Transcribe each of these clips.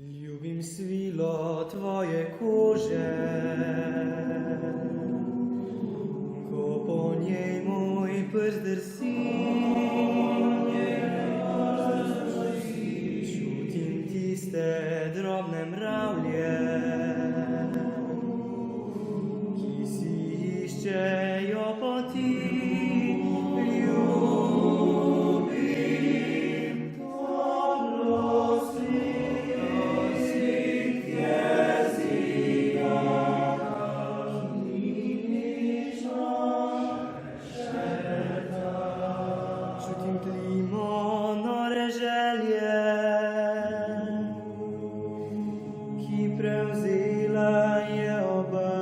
Ljubim svilo tvoje kože, ko po njej moj prst drsi. Čutim tiste drobne mravlje, ki si iščejo poti. Čutim klimo nore želje, ki prevzela je oba.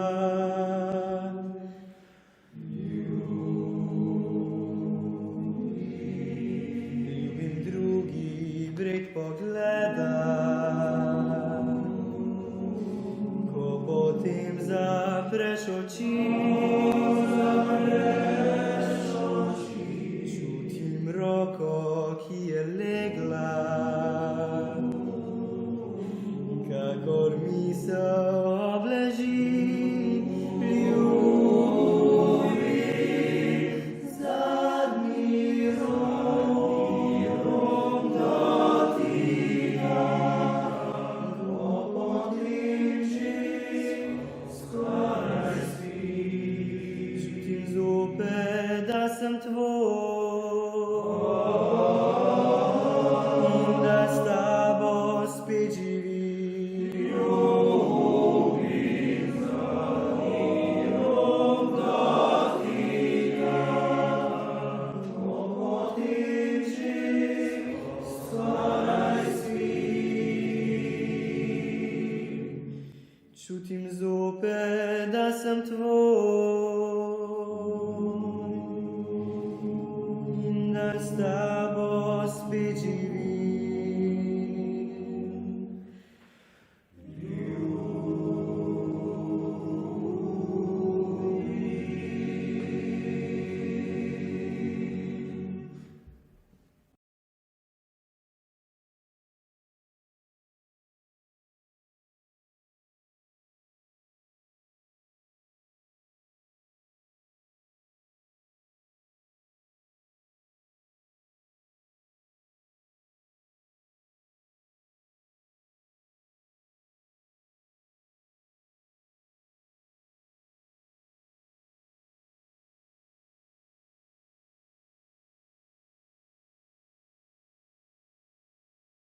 Ljubim drugi breg pogleda, ko potem zapreš oči. Roko, ki je legla, kakor misel obleži. Ljubim zadnji rok dotika, ko potem že skoraj spim. Čutim zopet, da sem tvoj, spet živi. Ljubim zadnji rok dotika, ko potem že skoraj spim. Čutim zopet, da sem tvoj.